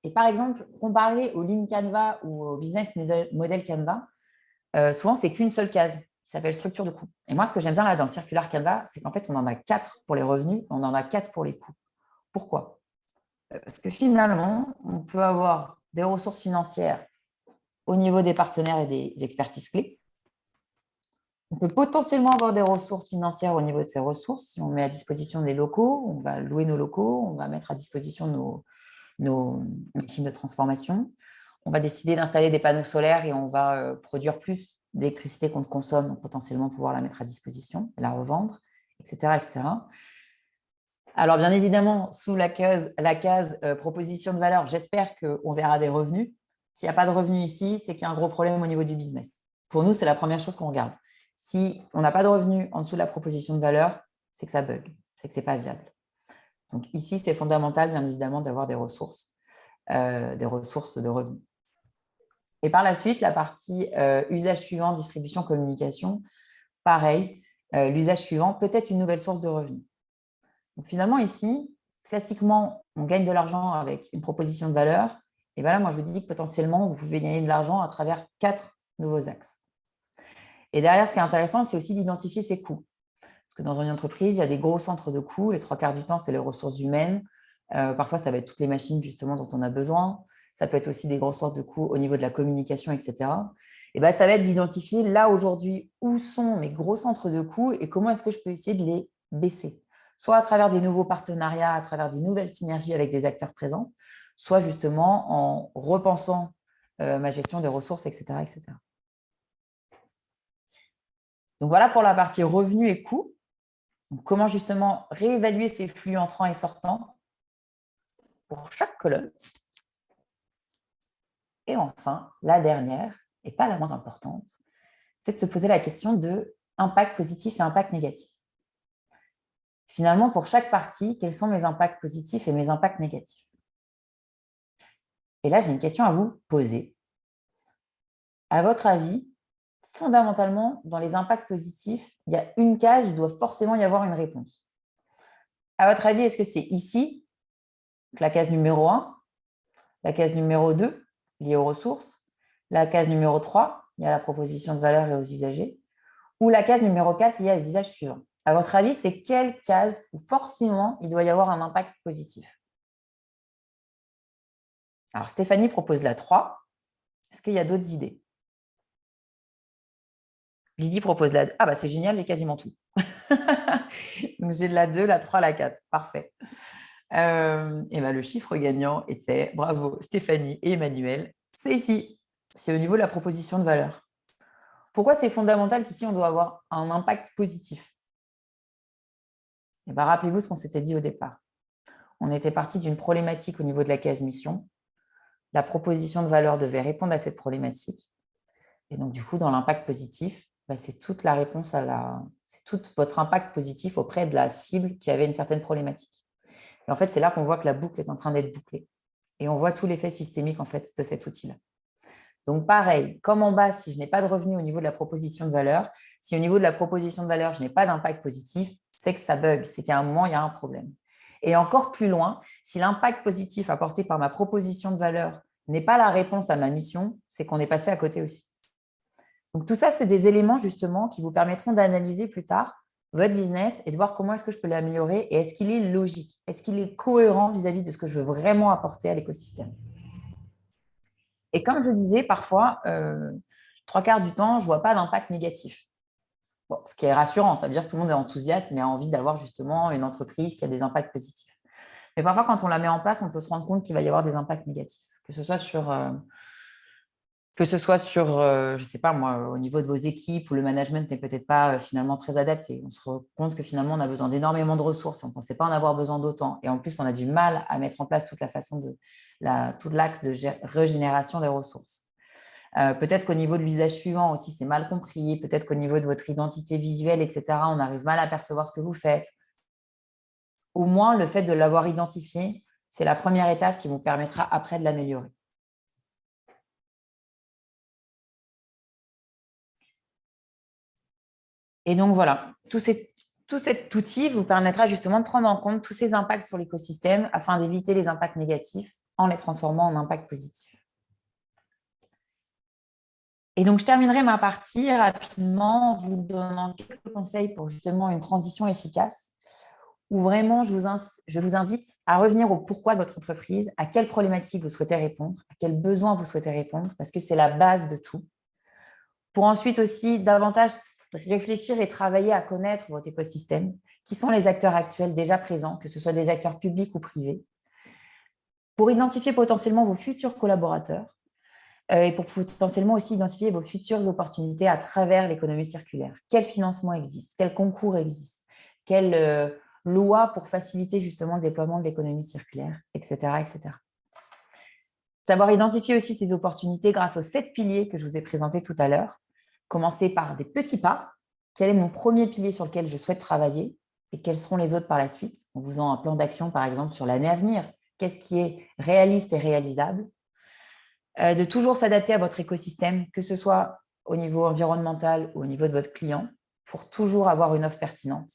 Et par exemple, comparé au Lean Canva ou au Business Model Canva, souvent, c'est qu'une seule case qui s'appelle structure de coûts. Et moi, ce que j'aime bien là dans le Circular Canva, c'est qu'en fait, on en a 4 pour les revenus, on en a 4 pour les coûts. Pourquoi? Parce que finalement, on peut avoir des ressources financières au niveau des partenaires et des expertises clés. On peut potentiellement avoir des ressources financières au niveau de ces ressources. Si on met à disposition des locaux, on va louer nos locaux, on va mettre à disposition nos machines de transformation. On va décider d'installer des panneaux solaires et on va produire plus d'électricité qu'on ne consomme, donc potentiellement pouvoir la mettre à disposition, la revendre, etc., etc. Alors, bien évidemment, sous la case proposition de valeur, j'espère qu'on verra des revenus. S'il n'y a pas de revenus ici, c'est qu'il y a un gros problème au niveau du business. Pour nous, c'est la première chose qu'on regarde. Si on n'a pas de revenus en dessous de la proposition de valeur, c'est que ça bug, c'est que ce n'est pas viable. Donc ici, c'est fondamental, bien évidemment, d'avoir des ressources de revenus. Et par la suite, la partie usage suivant, distribution, communication, pareil, l'usage suivant peut être une nouvelle source de revenus. Donc finalement, ici, classiquement, on gagne de l'argent avec une proposition de valeur. Et bien là, moi, je vous dis que potentiellement, vous pouvez gagner de l'argent à travers 4 nouveaux axes. Et derrière, ce qui est intéressant, c'est aussi d'identifier ses coûts. Parce que dans une entreprise, il y a des gros centres de coûts. Les 3/4 du temps, c'est les ressources humaines. Parfois, ça va être toutes les machines justement dont on a besoin. Ça peut être aussi des grosses sortes de coûts au niveau de la communication, etc. Et ben, ça va être d'identifier là aujourd'hui où sont mes gros centres de coûts et comment est-ce que je peux essayer de les baisser. Soit à travers des nouveaux partenariats, à travers des nouvelles synergies avec des acteurs présents, soit justement en repensant ma gestion des ressources, etc., etc. Donc voilà pour la partie revenus et coûts. Donc, comment justement réévaluer ces flux entrants et sortants pour chaque colonne. Et enfin, la dernière, et pas la moins importante, c'est de se poser la question de impact positif et impact négatif. Finalement, pour chaque partie, quels sont mes impacts positifs et mes impacts négatifs? Et là, j'ai une question à vous poser. À votre avis, fondamentalement, dans les impacts positifs, il y a une case où il doit forcément y avoir une réponse. À votre avis, est-ce que c'est ici, la case numéro 1, la case numéro 2, liée aux ressources, la case numéro 3, liée à la proposition de valeur et aux usagers, ou la case numéro 4, liée aux usages suivants? À votre avis, c'est quelle case où forcément il doit y avoir un impact positif? Alors, Stéphanie propose la 3. Est-ce qu'il y a d'autres idées? Lydie propose la 2. Ah, bah c'est génial, j'ai quasiment tout. Donc, j'ai de la 2, la 3, la 4. Parfait. Et ben, le chiffre gagnant était, bravo Stéphanie et Emmanuel, c'est ici. C'est au niveau de la proposition de valeur. Pourquoi c'est fondamental qu'ici, on doit avoir un impact positif? Et ben, rappelez-vous ce qu'on s'était dit au départ. On était parti d'une problématique au niveau de la case mission. La proposition de valeur devait répondre à cette problématique. Et donc, du coup, dans l'impact positif, c'est toute la réponse c'est tout votre impact positif auprès de la cible qui avait une certaine problématique. Et en fait, c'est là qu'on voit que la boucle est en train d'être bouclée. Et on voit tout l'effet systémique en fait, de cet outil-là. Donc, pareil, comme en bas, si je n'ai pas de revenu au niveau de la proposition de valeur, si au niveau de la proposition de valeur, je n'ai pas d'impact positif, c'est que ça bug, c'est qu'à un moment, il y a un problème. Et encore plus loin, si l'impact positif apporté par ma proposition de valeur n'est pas la réponse à ma mission, c'est qu'on est passé à côté aussi. Donc, tout ça, c'est des éléments justement qui vous permettront d'analyser plus tard votre business et de voir comment est-ce que je peux l'améliorer et est-ce qu'il est logique, est-ce qu'il est cohérent vis-à-vis de ce que je veux vraiment apporter à l'écosystème. Et comme je disais, parfois, 3/4 du temps, je ne vois pas d'impact négatif. Bon, ce qui est rassurant, ça veut dire que tout le monde est enthousiaste mais a envie d'avoir justement une entreprise qui a des impacts positifs. Mais parfois, quand on la met en place, on peut se rendre compte qu'il va y avoir des impacts négatifs, que ce soit sur je ne sais pas moi, au niveau de vos équipes où le management n'est peut-être pas finalement très adapté. On se rend compte que finalement, on a besoin d'énormément de ressources et on ne pensait pas en avoir besoin d'autant. Et en plus, on a du mal à mettre en place toute la façon tout l'axe de régénération des ressources. Peut-être qu'au niveau de l'usage suivant aussi, c'est mal compris. Peut-être qu'au niveau de votre identité visuelle, etc., on arrive mal à percevoir ce que vous faites. Au moins, le fait de l'avoir identifié, c'est la première étape qui vous permettra après de l'améliorer. Et donc, voilà, tout cet outil vous permettra justement de prendre en compte tous ces impacts sur l'écosystème afin d'éviter les impacts négatifs en les transformant en impacts positifs. Et donc, je terminerai ma partie rapidement en vous donnant quelques conseils pour justement une transition efficace où vraiment je vous invite à revenir au pourquoi de votre entreprise, à quelles problématiques vous souhaitez répondre, à quels besoins vous souhaitez répondre, parce que c'est la base de tout. Pour ensuite aussi davantage réfléchir et travailler à connaître votre écosystème, qui sont les acteurs actuels déjà présents, que ce soit des acteurs publics ou privés, pour identifier potentiellement vos futurs collaborateurs et pour potentiellement aussi identifier vos futures opportunités à travers l'économie circulaire. Quel financement existe? Quel concours existe? Quelle loi pour faciliter justement le déploiement de l'économie circulaire, etc., etc. Savoir identifier aussi ces opportunités grâce aux 7 piliers que je vous ai présentés tout à l'heure. Commencer par des petits pas. Quel est mon premier pilier sur lequel je souhaite travailler et quels seront les autres par la suite? En vous faisant un plan d'action, par exemple, sur l'année à venir. Qu'est-ce qui est réaliste et réalisable? De toujours s'adapter à votre écosystème, que ce soit au niveau environnemental ou au niveau de votre client, pour toujours avoir une offre pertinente.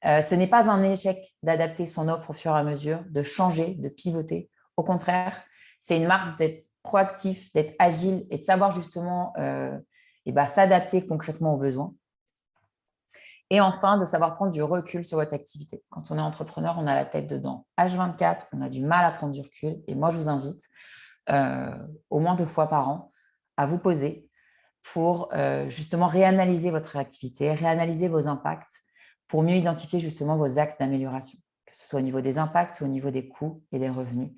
Ce n'est pas un échec d'adapter son offre au fur et à mesure, de changer, de pivoter. Au contraire, c'est une marque d'être proactif, d'être agile et de savoir justement s'adapter concrètement aux besoins. Et enfin, de savoir prendre du recul sur votre activité. Quand on est entrepreneur, on a la tête dedans. H24, on a du mal à prendre du recul. Et moi, je vous invite au moins 2 fois par an à vous poser pour justement réanalyser votre activité, réanalyser vos impacts pour mieux identifier justement vos axes d'amélioration, que ce soit au niveau des impacts ou au niveau des coûts et des revenus.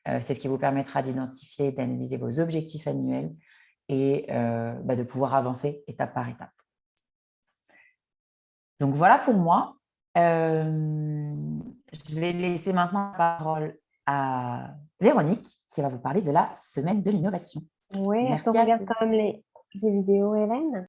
C'est ce qui vous permettra d'identifier et d'analyser vos objectifs annuels et de pouvoir avancer étape par étape. Donc, voilà pour moi. Je vais laisser maintenant la parole à Véronique qui va vous parler de la semaine de l'innovation. Oui, est-ce qu'on Merci à regarde tous. quand même les vidéos, Hélène?